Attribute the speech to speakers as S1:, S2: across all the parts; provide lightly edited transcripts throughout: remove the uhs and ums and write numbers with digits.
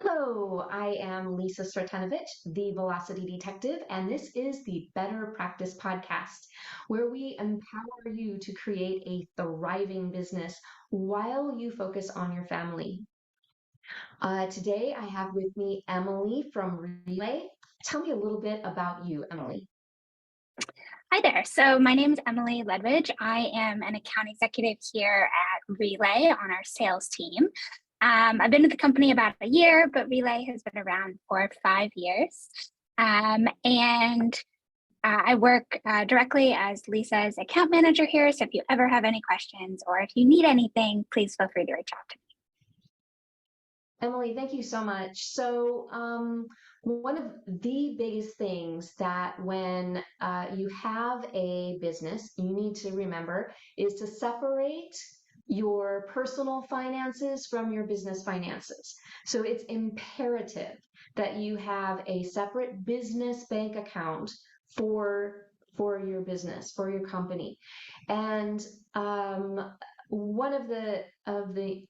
S1: Hello, I am Lisa Stratanovich, the Velocity Detective, and this is the Better Practice Podcast, where we empower you to create a thriving business while you focus on your family. Today, I have with me Emily from Relay. Tell me a little bit about you, Emily.
S2: Hi there. So my name is Emily Ledwidge. I am an account executive here at Relay on our sales team. I've been with the company about a year, but Relay has been around for 5 years. I work directly as Lisa's account manager here. So if you ever have any questions or if you need anything, please feel free to reach out to me.
S1: Emily, thank you so much. So, one of the biggest things that when you have a business, you need to remember is to separate your personal finances from your business finances. So, it's imperative that you have a separate business bank account for your business, for your company. And one of the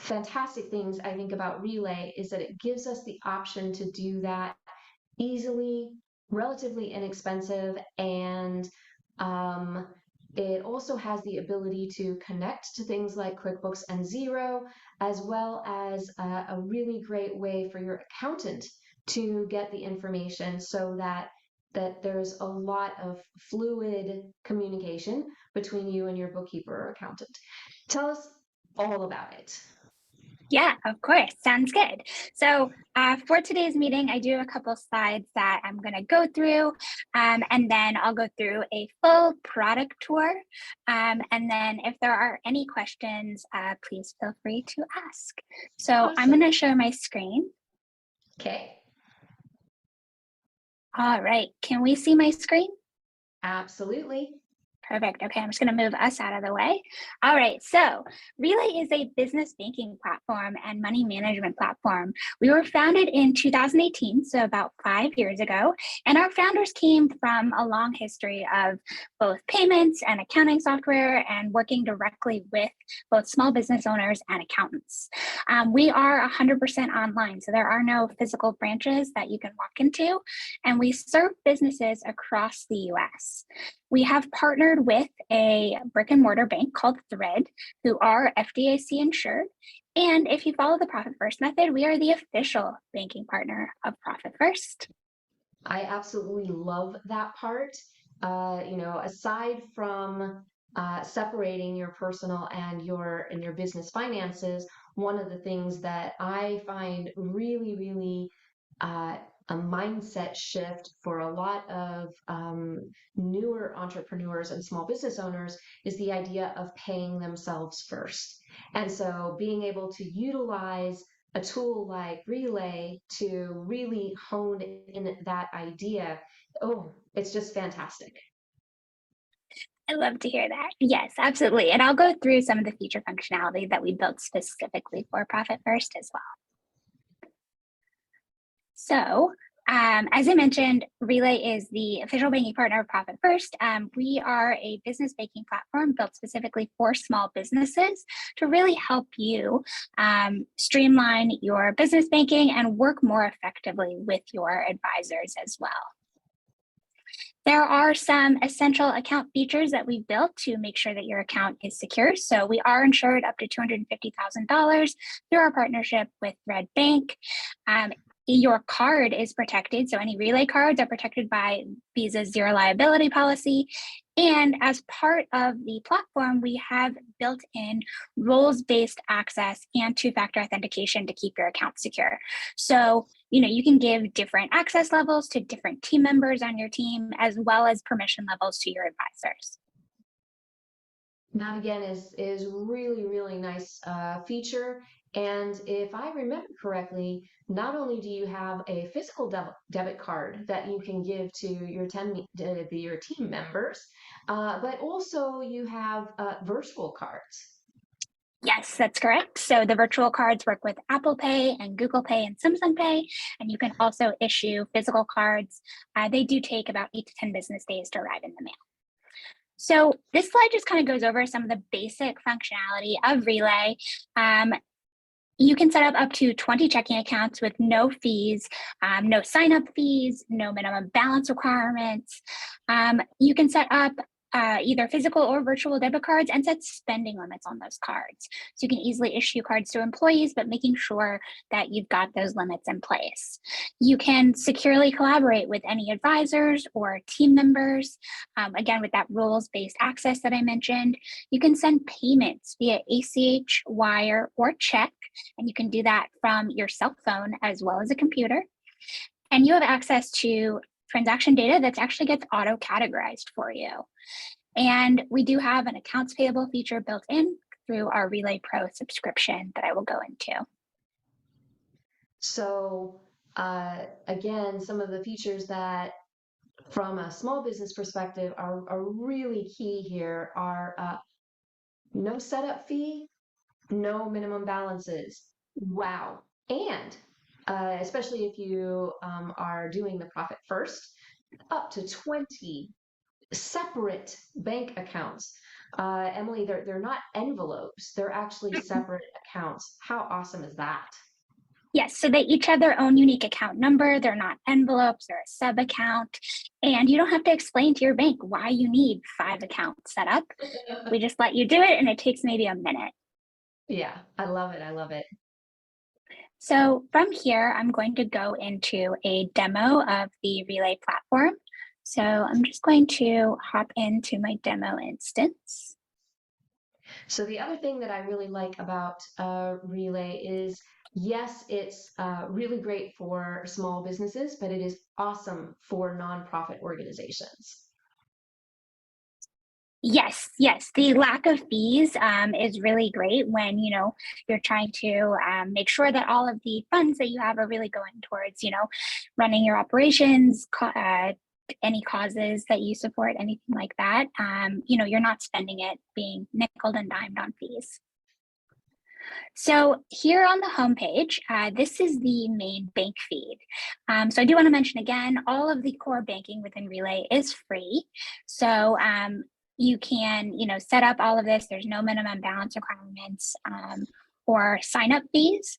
S1: fantastic things I think about Relay is that it gives us the option to do that easily, relatively inexpensive, and um, it also has the ability to connect to things like QuickBooks and Xero, as well as a really great way for your accountant to get the information so that there's a lot of fluid communication between you and your bookkeeper or accountant. Tell us all about it.
S2: Yeah, of course. Sounds good. So for today's meeting, I do have a couple slides that I'm going to go through, and then I'll go through a full product tour. And then if there are any questions, please feel free to ask. So I'm
S1: Awesome.
S2: going to share my screen.
S1: Okay.
S2: All right. Can we see my screen?
S1: Absolutely.
S2: Perfect. Okay, I'm just going to move us out of the way. All right, so Relay is a business banking platform and money management platform. We were founded in 2018, so about 5 years ago, and our founders came from a long history of both payments and accounting software and working directly with both small business owners and accountants. We are 100% online, so there are no physical branches that you can walk into, and we serve businesses across the US. We have partnered with a brick and mortar bank called Thread, who are FDIC insured. And if you follow the Profit First method, we are the official banking partner of Profit First.
S1: I absolutely love that part. Aside from separating your personal and your business finances, one of the things that I find really, really uh, a mindset shift for a lot of newer entrepreneurs and small business owners is the idea of paying themselves first. And so being able to utilize a tool like Relay to really hone in that idea, oh, it's just fantastic.
S2: I love to hear that. Yes, absolutely. And I'll go through some of the feature functionality that we built specifically for Profit First as well. So, as I mentioned, Relay is the official banking partner of Profit First. We are a business banking platform built specifically for small businesses to really help you streamline your business banking and work more effectively with your advisors as well. There are some essential account features that we built to make sure that your account is secure. So we are insured up to $250,000 through our partnership with Red Bank. Your card is protected. So any Relay cards are protected by Visa's zero liability policy. And as part of the platform, we have built in roles-based access and two-factor authentication to keep your account secure. So, you can give different access levels to different team members on your team, as well as permission levels to your advisors.
S1: That again is really, really nice feature. And if I remember correctly, not only do you have a physical debit card that you can give to your team members, but also you have virtual cards.
S2: Yes, that's correct. So the virtual cards work with Apple Pay and Google Pay and Samsung Pay, and you can also issue physical cards. They do take about 8 to 10 business days to arrive in the mail. So this slide just kind of goes over some of the basic functionality of Relay. You can set up to 20 checking accounts with no fees, no sign up fees, no minimum balance requirements. You can set up either physical or virtual debit cards and set spending limits on those cards. So you can easily issue cards to employees, but making sure that you've got those limits in place. You can securely collaborate with any advisors or team members. Again, with that rules-based access that I mentioned, you can send payments via ACH, wire, or check, and you can do that from your cell phone as well as a computer. And you have access to transaction data that actually gets auto categorized for you. And we do have an accounts payable feature built in through our Relay Pro subscription that I will go into.
S1: So, again, some of the features that, from a small business perspective, are really key here are no setup fee, no minimum balances. Wow. And especially if you are doing the profit first, up to 20 separate bank accounts. Emily, they're not envelopes, they're actually separate accounts. How awesome is that?
S2: Yes, so they each have their own unique account number. They're not envelopes, they're a sub account. And you don't have to explain to your bank why you need 5 accounts set up. We just let you do it, and it takes maybe a minute.
S1: Yeah, I love it. I love it.
S2: So from here, I'm going to go into a demo of the Relay platform. So I'm just going to hop into my demo instance.
S1: So the other thing that I really like about Relay is, yes, it's really great for small businesses, but it is awesome for nonprofit organizations.
S2: Yes, yes. The lack of fees is really great when you're trying to make sure that all of the funds that you have are really going towards running your operations, any causes that you support, anything like that. You're not spending it being nickel and dimed on fees. So here on the homepage, this is the main bank feed. So I do want to mention again, all of the core banking within Relay is free. So you can, set up all of this. There's no minimum balance requirements or sign up fees.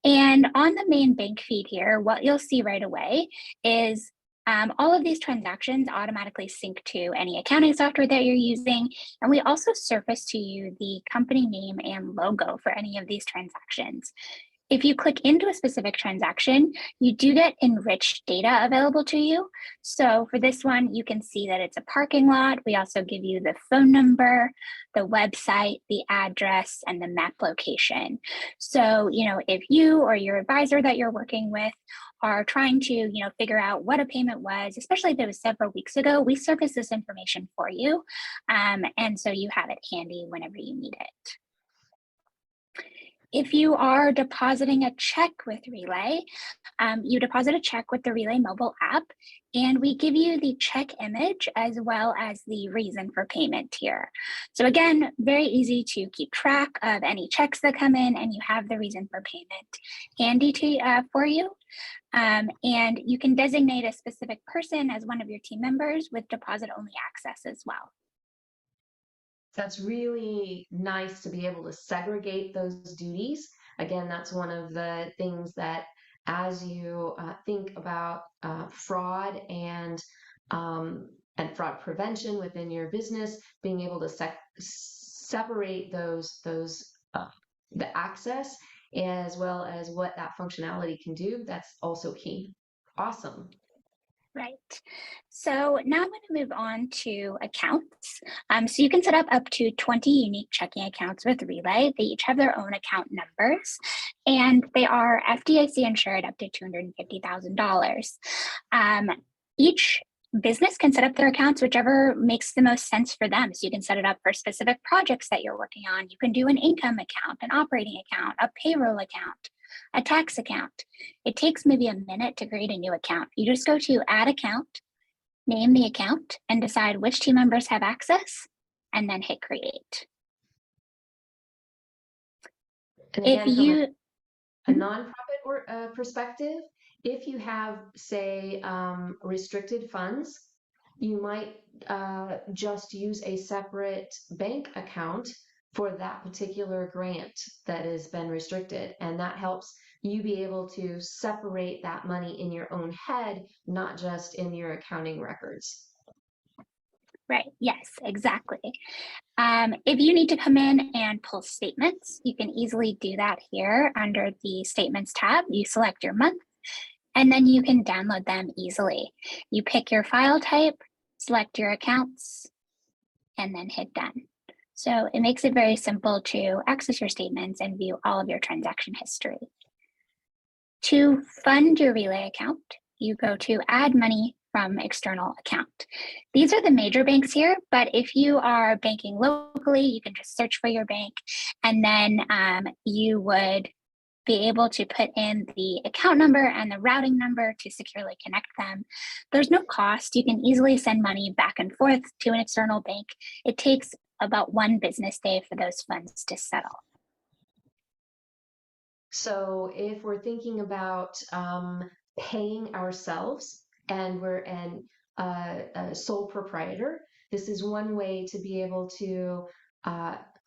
S2: And on the main bank feed here, what you'll see right away is all of these transactions automatically sync to any accounting software that you're using. And we also surface to you the company name and logo for any of these transactions. If you click into a specific transaction, you do get enriched data available to you. So for this one, you can see that it's a parking lot. We also give you the phone number, the website, the address, and the map location. So, if you or your advisor that you're working with are trying to, figure out what a payment was, especially if it was several weeks ago, we surface this information for you. And so you have it handy whenever you need it. If you are depositing a check with Relay, you deposit a check with the Relay mobile app, and we give you the check image as well as the reason for payment here. So again, very easy to keep track of any checks that come in, and you have the reason for payment handy for you. And you can designate a specific person as one of your team members with deposit-only access as well.
S1: That's really nice to be able to segregate those duties. Again, that's one of the things that, as you think about fraud and fraud prevention within your business, being able to separate those the access as well as what that functionality can do. That's also key. Awesome.
S2: Right. So now I'm going to move on to accounts. So you can set up to 20 unique checking accounts with Relay. They each have their own account numbers, and they are FDIC insured up to $250,000. Each business can set up their accounts whichever makes the most sense for them. So you can set it up for specific projects that you're working on. You can do an income account, an operating account, a payroll account, a tax account. It takes maybe a minute to create a new account. You just go to add account, name the account, and decide which team members have access, and then hit create.
S1: And
S2: If
S1: again, from
S2: you
S1: a nonprofit perspective, if you have, say, restricted funds, you might just use a separate bank account for that particular grant that has been restricted. And that helps you be able to separate that money in your own head, not just in your accounting records.
S2: Right. Yes, exactly. If you need to come in and pull statements, you can easily do that here under the Statements tab. You select your month, and then you can download them easily. You pick your file type, select your accounts, and then hit done. So it makes it very simple to access your statements and view all of your transaction history. To fund your Relay account, you go to Add Money from External Account. These are the major banks here, but if you are banking locally, you can just search for your bank, and then you would be able to put in the account number and the routing number to securely connect them. There's no cost. You can easily send money back and forth to an external bank. It takes about 1 business day for those funds to settle.
S1: So if we're thinking about paying ourselves and we're a sole proprietor, this is one way to be able to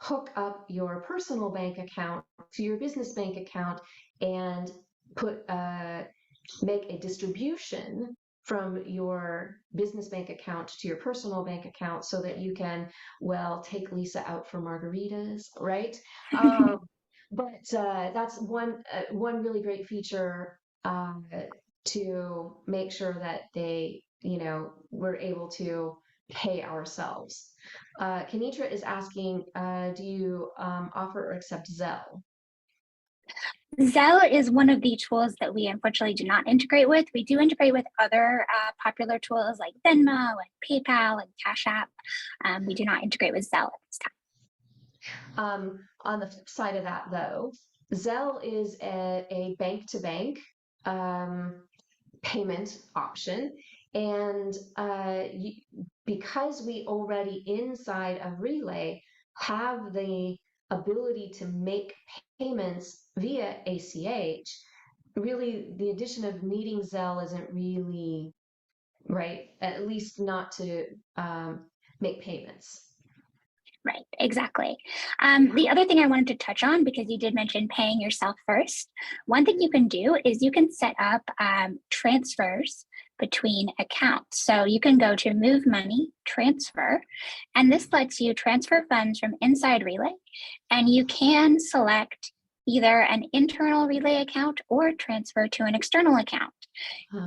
S1: hook up your personal bank account to your business bank account and make a distribution from your business bank account to your personal bank account so that you can, well, take Lisa out for margaritas, right? But that's one really great feature to make sure that we're able to pay ourselves. Kenitra is asking, do you offer or accept Zelle?
S2: Zelle is one of the tools that we unfortunately do not integrate with. We do integrate with other popular tools like Venmo and PayPal and Cash App. We do not integrate with Zelle at this time.
S1: On the flip side of that, though, Zelle is a bank-to-bank payment option. And because we already inside of Relay have the ability to make payments via ACH, really the addition of needing Zelle isn't really right, at least not to make payments.
S2: Right, exactly. The other thing I wanted to touch on, because you did mention paying yourself first, one thing you can do is you can set up transfers between accounts. So you can go to Move Money, Transfer, and this lets you transfer funds from inside Relay, and you can select either an internal Relay account or transfer to an external account.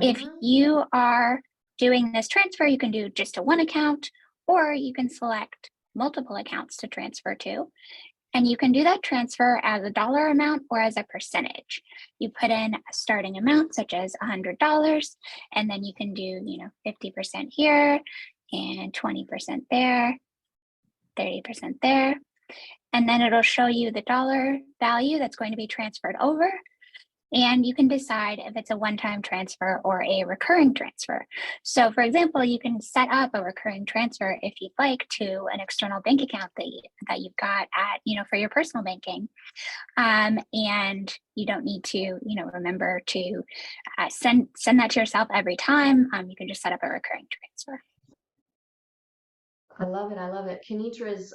S2: If you are doing this transfer, you can do just to one account, or you can select multiple accounts to transfer to. And you can do that transfer as a dollar amount or as a percentage. You put in a starting amount such as $100, and then you can do 50% here and 20% there, 30% there. And then it'll show you the dollar value that's going to be transferred over. And you can decide if it's a one-time transfer or a recurring transfer. So for example, you can set up a recurring transfer if you'd like to an external bank account that you've got at, for your personal banking. And you don't need to, remember to send that to yourself every time. You can just set up a recurring transfer.
S1: I love it. I love it. Kenitra's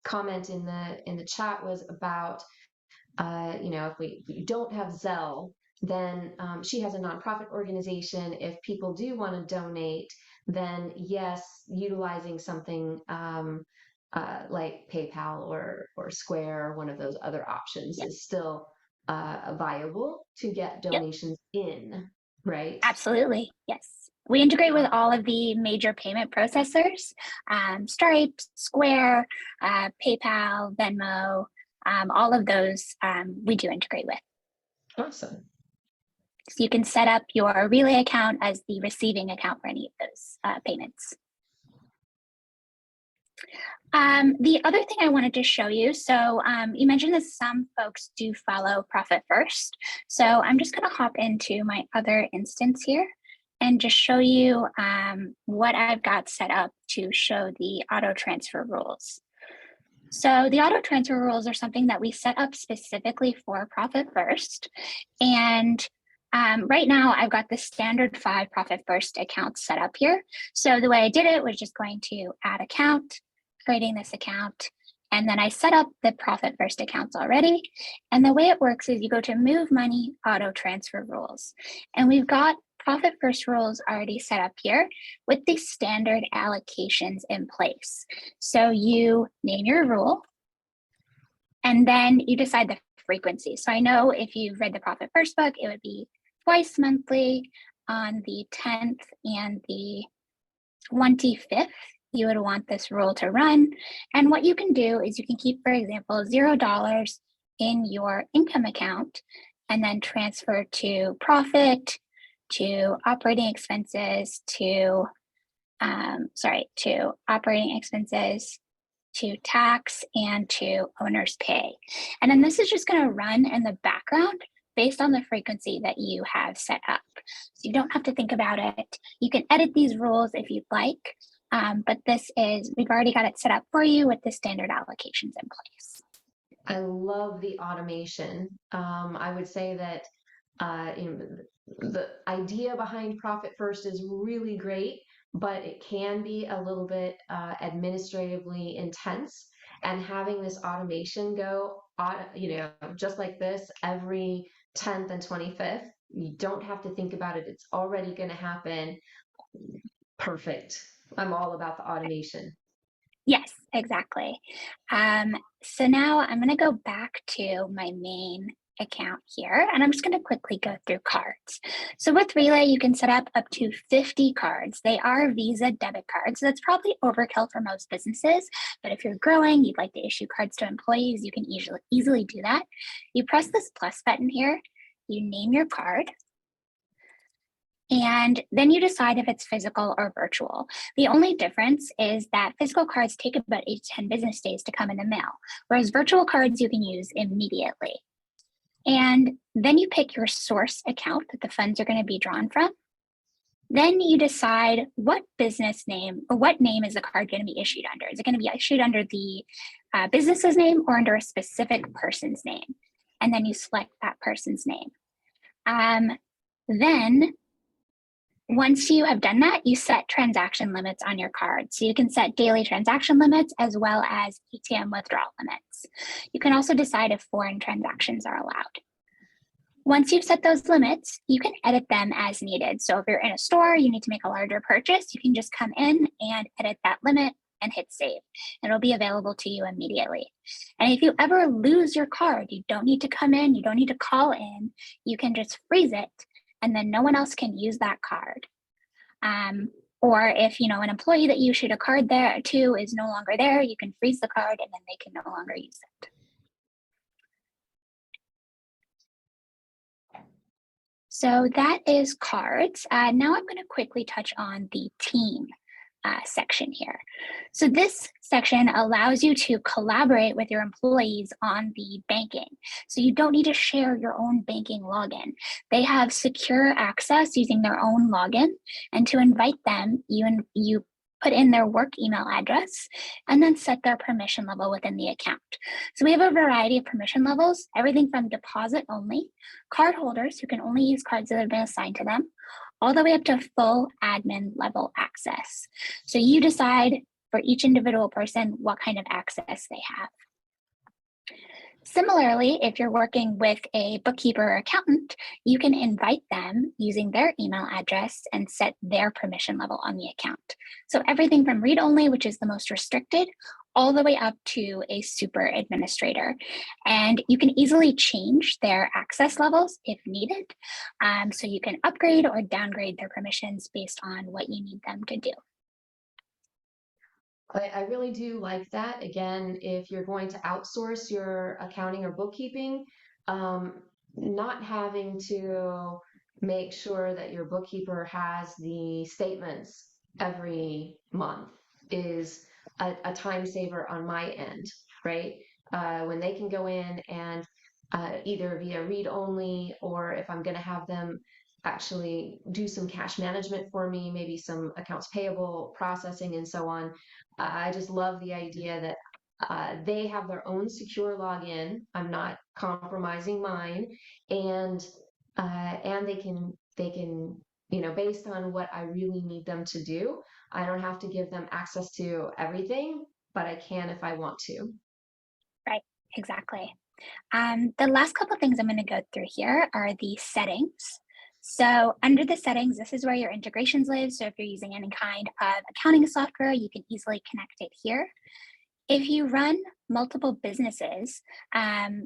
S1: comment in the chat was about if we don't have Zelle, then she has a nonprofit organization. If people do want to donate, then yes, utilizing something like PayPal or Square, one of those other options, is still viable to get donations in, right?
S2: Absolutely, yes. We integrate with all of the major payment processors, Stripe, Square, PayPal, Venmo, all of those we do integrate with.
S1: Awesome.
S2: So you can set up your Relay account as the receiving account for any of those payments. The other thing I wanted to show you, so you mentioned that some folks do follow Profit First. So I'm just going to hop into my other instance here and just show you what I've got set up to show the auto transfer rules. So the auto transfer rules are something that we set up specifically for Profit First. And right now I've got the standard 5 Profit First accounts set up here. So the way I did it was just going to add account, creating this account, And then I set up the Profit First accounts already. And the way it works is you go to Move Money Auto Transfer Rules. And we've got Profit First rules already set up here with the standard allocations in place. So you name your rule, and then you decide the frequency. So I know if you've read the Profit First book, it would be twice monthly on the 10th and the 25th. You would want this rule to run. And what you can do is you can keep, for example, $0 in your income account and then transfer to profit, to operating expenses, to operating expenses, to tax, and to owner's pay. And then this is just going to run in the background based on the frequency that you have set up. So you don't have to think about it. You can edit these rules if you'd like, but we've already got it set up for you with the standard allocations in place.
S1: I love the automation. I would say that the idea behind Profit First is really great, but it can be a little bit administratively intense. And having this automation go, just like this every 10th and 25th, you don't have to think about it. It's already going to happen. Perfect. I'm all about the automation.
S2: Yes, exactly. So now I'm going to go back to my main account here, and I'm just going to quickly go through cards. So with Relay, you can set up to 50 cards. They are Visa debit cards. So that's probably overkill for most businesses, but if you're growing, you'd like to issue cards to employees, you can easily do that. You press this plus button here, you name your card, and then you decide if it's physical or virtual. The only difference is that physical cards take about 8 to 10 business days to come in the mail, whereas virtual cards you can use immediately. And then you pick your source account that the funds are going to be drawn from. Then you decide what business name or what name is the card going to be issued under. Is it going to be issued under the business's name or under a specific person's name? And then you select that person's name. Then once you have done that, you set transaction limits on your card. So you can set daily transaction limits as well as ATM withdrawal limits. You can also decide if foreign transactions are allowed. Once you've set those limits, you can edit them as needed. So if you're in a store, you need to make a larger purchase, you can just come in and edit that limit and hit save. And it'll be available to you immediately. And if you ever lose your card, you don't need to come in, you don't need to call in, you can just freeze it, and then no one else can use that card. Or if an employee that you issued a card there to is no longer there, you can freeze the card and then they can no longer use it. So that is cards. Now I'm going to quickly touch on the team section here. So this section allows you to collaborate with your employees on the banking. So you don't need to share your own banking login. They have secure access using their own login, and to invite them, you put in their work email address and then set their permission level within the account. So we have a variety of permission levels, everything from deposit only, card holders who can only use cards that have been assigned to them, all the way up to full admin level access. So you decide for each individual person what kind of access they have. Similarly, if you're working with a bookkeeper or accountant, you can invite them using their email address and set their permission level on the account. So everything from read only, which is the most restricted, all the way up to a super administrator. And you can easily change their access levels if needed. So you can upgrade or downgrade their permissions based on what you need them to do.
S1: I really do like that. Again, if you're going to outsource your accounting or bookkeeping, not having to make sure that your bookkeeper has the statements every month is a time saver on my end, right? When they can go in and either via read only, or if I'm going to have them actually do some cash management for me, maybe some accounts payable processing and so on. I just love the idea that they have their own secure login. I'm not compromising mine, and they can based on what I really need them to do. I don't have to give them access to everything, but I can if I want to.
S2: Exactly. The last couple of things I'm going to go through here are the settings. So under the settings, this is where your integrations live. So if you're using any kind of accounting software, you can easily connect it here. If you run multiple businesses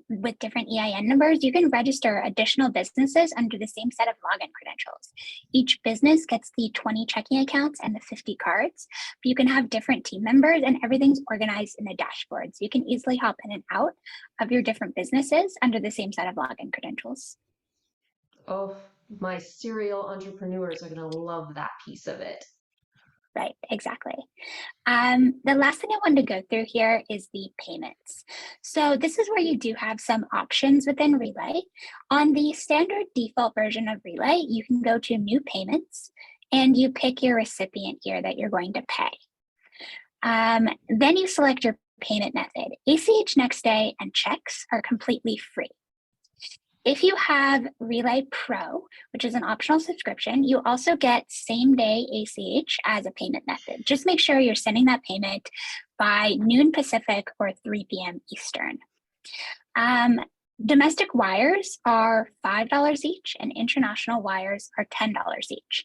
S2: with different EIN numbers, you can register additional businesses under the same set of login credentials. Each business gets the 20 checking accounts and the 50 cards, but you can have different team members and everything's organized in a dashboard. So you can easily hop in and out of your different businesses under the same set of login credentials.
S1: Oh, my serial entrepreneurs are going to love that piece of it.
S2: Right, exactly. The last thing I wanted to go through here is the payments. So this is where you do have some options within Relay. On the standard default version of Relay, you can go to New Payments and you pick your recipient here that you're going to pay. Then you select your payment method. ACH next day and checks are completely free. If you have Relay Pro, which is an optional subscription, you also get same day ACH as a payment method. Just make sure you're sending that payment by noon Pacific or 3 p.m. Eastern. Domestic wires are $5 each and international wires are $10 each.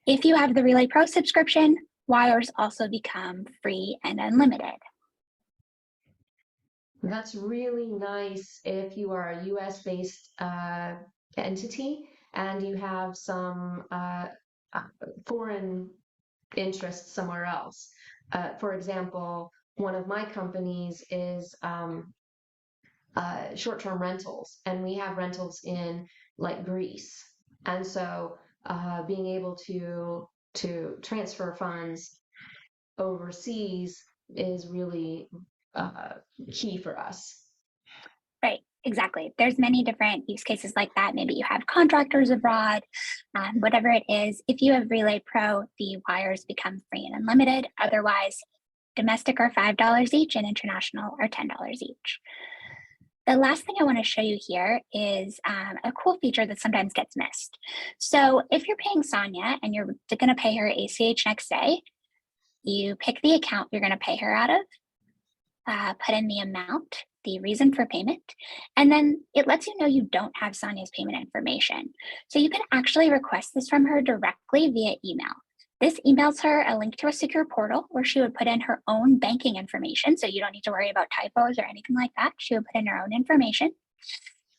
S2: If you have the Relay Pro subscription, wires also become free and unlimited.
S1: That's really nice if you are a US-based entity and you have some foreign interests somewhere else. For example, one of my companies is short-term rentals, and we have rentals in like Greece. And so being able to transfer funds overseas is really key for us.
S2: Right, exactly. There's many different use cases like that. Maybe you have contractors abroad, whatever it is. If you have Relay Pro, the wires become free and unlimited. Otherwise, domestic are $5 each and international are $10 each. The last thing I want to show you here is a cool feature that sometimes gets missed. So if you're paying Sonia and you're going to pay her ACH next day, you pick the account you're going to pay her out of, put in the amount, the reason for payment, and then it lets you know you don't have Sonia's payment information. So you can actually request this from her directly via email. This emails her a link to a secure portal where she would put in her own banking information. So you don't need to worry about typos or anything like that. She would put in her own information.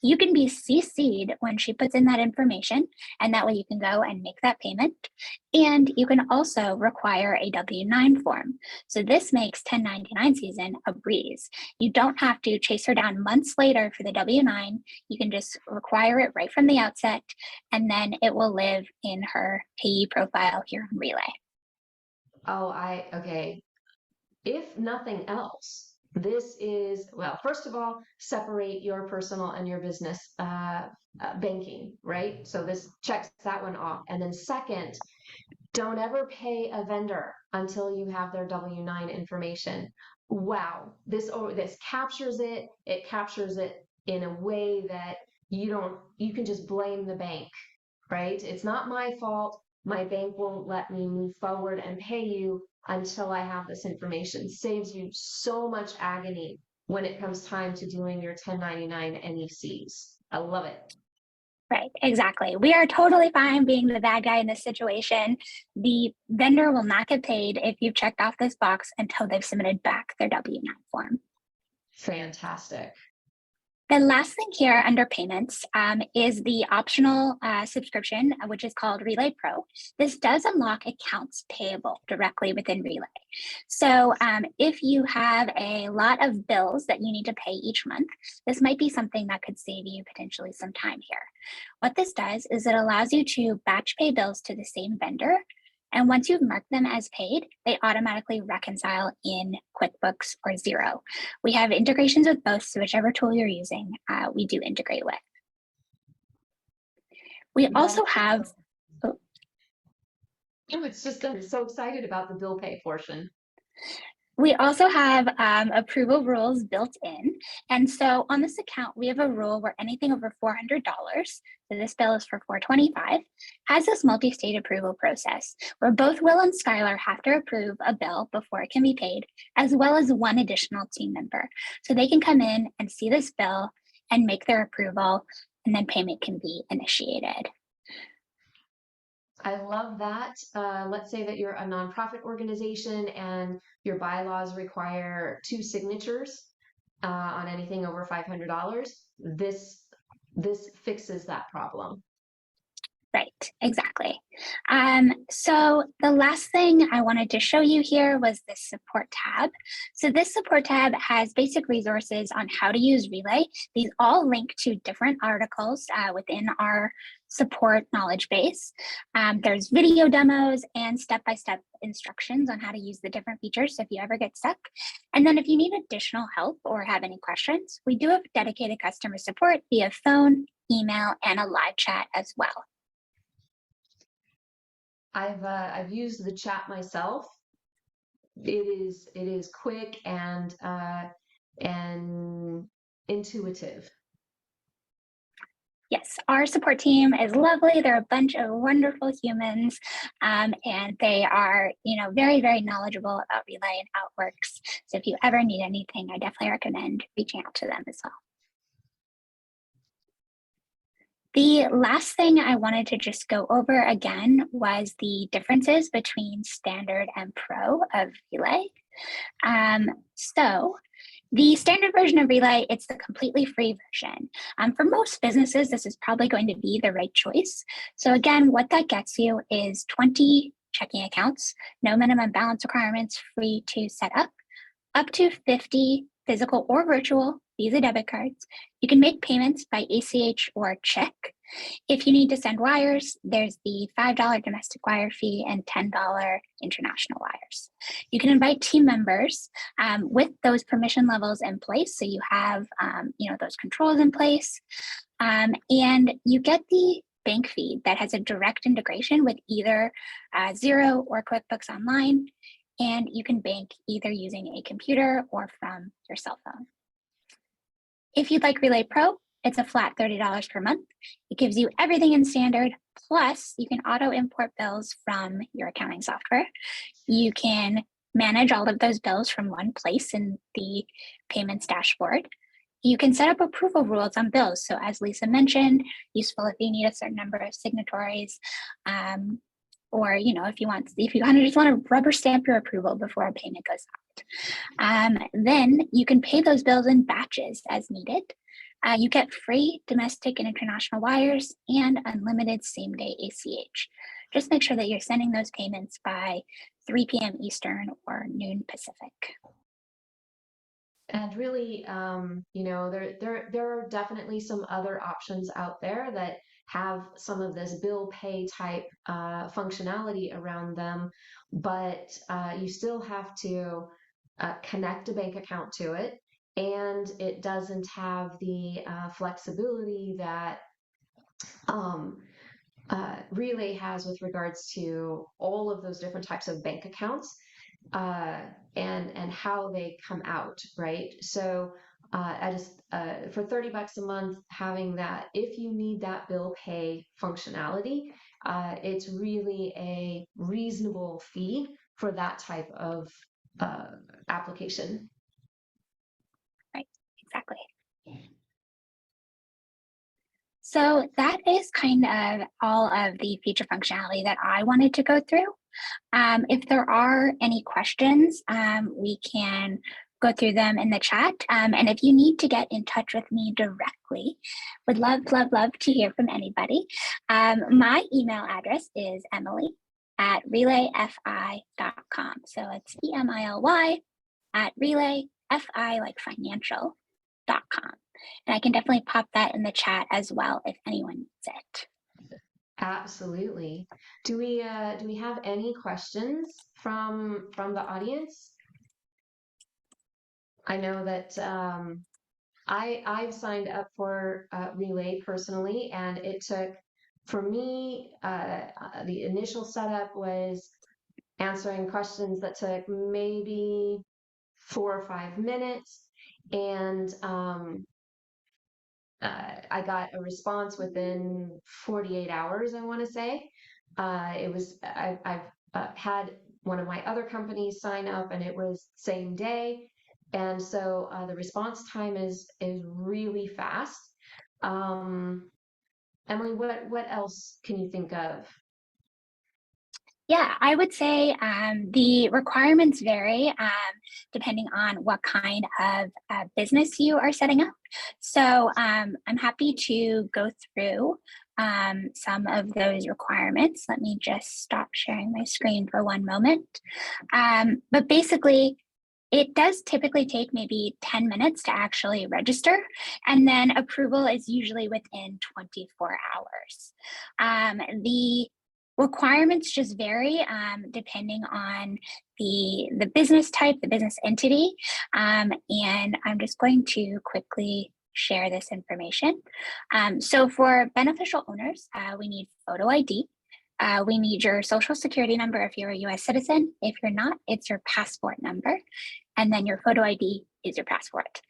S2: You can be CC'd when she puts in that information, and that way you can go and make that payment. And you can also require a W-9 form. So this makes 1099 season a breeze. You don't have to chase her down months later for the W-9. You can just require it right from the outset, and then it will live in her payee profile here on Relay.
S1: Oh, okay. If nothing else, this is, well, first of all, separate your personal and your business banking, right? So this checks that one off. And then second, don't ever pay a vendor until you have their W-9 information. Wow, this captures it. It captures it in a way that you can just blame the bank, right? It's not my fault. My bank won't let me move forward and pay you until I have this information. Saves you so much agony when it comes time to doing your 1099 NECs. I love it.
S2: Right, exactly. We are totally fine being the bad guy in this situation. The vendor will not get paid if you've checked off this box until they've submitted back their W-9 form.
S1: Fantastic.
S2: The last thing here under payments is the optional subscription, which is called Relay Pro. This does unlock accounts payable directly within Relay. So if you have a lot of bills that you need to pay each month, this might be something that could save you potentially some time here. What this does is it allows you to batch pay bills to the same vendor. And once you've marked them as paid, they automatically reconcile in QuickBooks or Xero. We have integrations with both, so whichever tool you're using, we do integrate with. We also have...
S1: It's just, I'm so excited about the bill pay portion.
S2: We also have approval rules built in. And so on this account, we have a rule where anything over $400, so this bill is for $425, has this multi-state approval process where both Will and Skylar have to approve a bill before it can be paid, as well as one additional team member. So they can come in and see this bill and make their approval, and then payment can be initiated.
S1: I love that. Let's say that you're a nonprofit organization and your bylaws require two signatures on anything over $500. This fixes that problem.
S2: Right, exactly. So the last thing I wanted to show you here was the support tab. So this support tab has basic resources on how to use Relay. These all link to different articles within our support knowledge base. There's video demos and step-by-step instructions on how to use the different features, so if you ever get stuck. And then if you need additional help or have any questions, we do have dedicated customer support via phone, email, and a live chat as well.
S1: I've used the chat myself. It is quick and intuitive.
S2: Yes, our support team is lovely. They're a bunch of wonderful humans, and they are, very, very knowledgeable about Relay and how it works. So if you ever need anything, I definitely recommend reaching out to them as well. The last thing I wanted to just go over again was the differences between standard and pro of Relay. So the standard version of Relay, it's the completely free version. For most businesses, this is probably going to be the right choice. So again, what that gets you is 20 checking accounts, no minimum balance requirements, free to set up to 50 physical or virtual Visa debit cards. You can make payments by ACH or check. If you need to send wires, there's the $5 domestic wire fee and $10 international wires. You can invite team members with those permission levels in place, so you have those controls in place, and you get the bank feed that has a direct integration with either Xero or QuickBooks Online, and you can bank either using a computer or from your cell phone. If you'd like Relay Pro, it's a flat $30 per month. It gives you everything in standard, plus you can auto import bills from your accounting software. You can manage all of those bills from one place in the payments dashboard. You can set up approval rules on bills. So as Lisa mentioned, useful if you need a certain number of signatories, or if you kind of just want to rubber stamp your approval before a payment goes out. Then you can pay those bills in batches as needed. You get free domestic and international wires and unlimited same-day ACH. Just make sure that you're sending those payments by 3 p.m. Eastern or noon Pacific.
S1: And really, there are definitely some other options out there that have some of this bill pay type functionality around them, but you still have to connect a bank account to it, and it doesn't have the flexibility that Relay has with regards to all of those different types of bank accounts and how they come out, right? So I just for $30 a month, having that, if you need that bill pay functionality, it's really a reasonable fee for that type of application.
S2: Right, exactly. So that is kind of all of the feature functionality that I wanted to go through. If there are any questions, we can go through them in the chat. And if you need to get in touch with me directly, would love to hear from anybody. My email address is emily@relayfi.com. So it's EMILY @relayfi like financial.com. And I can definitely pop that in the chat as well if anyone needs it.
S1: Absolutely. Do we have any questions from the audience? I know that I've signed up for Relay personally, and it took, for me, the initial setup was answering questions that took maybe 4 or 5 minutes, and I got a response within 48 hours, I want to say. I've had one of my other companies sign up, and it was same day. And so the response time is really fast. Um, Emily, what else can you think of?
S2: Yeah, I would say the requirements vary depending on what kind of business you are setting up. So I'm happy to go through some of those requirements. Let me just stop sharing my screen for one moment. But basically, it does typically take maybe 10 minutes to actually register, and then approval is usually within 24 hours. The requirements just vary depending on the business type, the business entity, and I'm just going to quickly share this information. So for beneficial owners, we need photo ID. We need your social security number if you're a US citizen. If you're not, it's your passport number. And then your photo ID is your passport.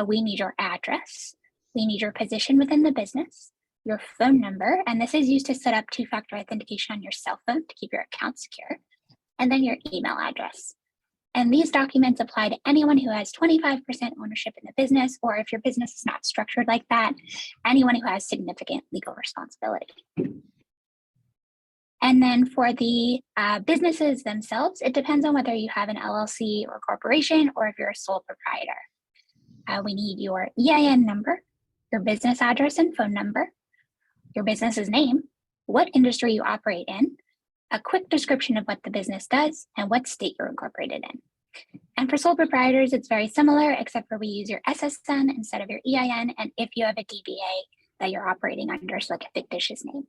S2: We need your address. We need your position within the business, your phone number, and this is used to set up two-factor authentication on your cell phone to keep your account secure, and then your email address. And these documents apply to anyone who has 25% ownership in the business, or if your business is not structured like that, anyone who has significant legal responsibility. And then for the businesses themselves, it depends on whether you have an LLC or corporation, or if you're a sole proprietor. We need your EIN number, your business address and phone number, your business's name, what industry you operate in, a quick description of what the business does, and what state you're incorporated in. And for sole proprietors, it's very similar, except for we use your SSN instead of your EIN, and if you have a DBA that you're operating under, so like a fictitious name.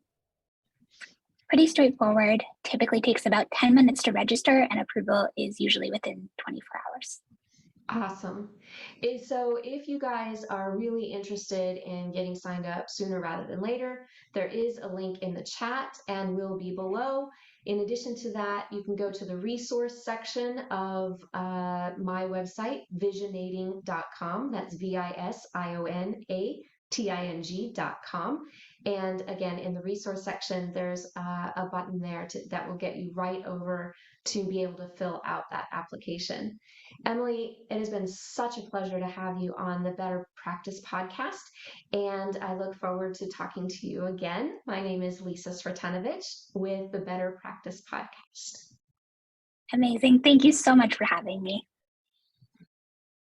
S2: Pretty straightforward, typically takes about 10 minutes to register, and approval is usually within 24 hours.
S1: Awesome. So if you guys are really interested in getting signed up sooner rather than later, there is a link in the chat and will be below. In addition to that, you can go to the resource section of my website, visionating.com. That's visionating.com. And again, in the resource section, there's a button there that will get you right over to be able to fill out that application. Emily, it has been such a pleasure to have you on the Better Practice podcast, and I look forward to talking to you again. My name is Lisa Svratanovich with the Better Practice podcast.
S2: Amazing. Thank you so much for having me.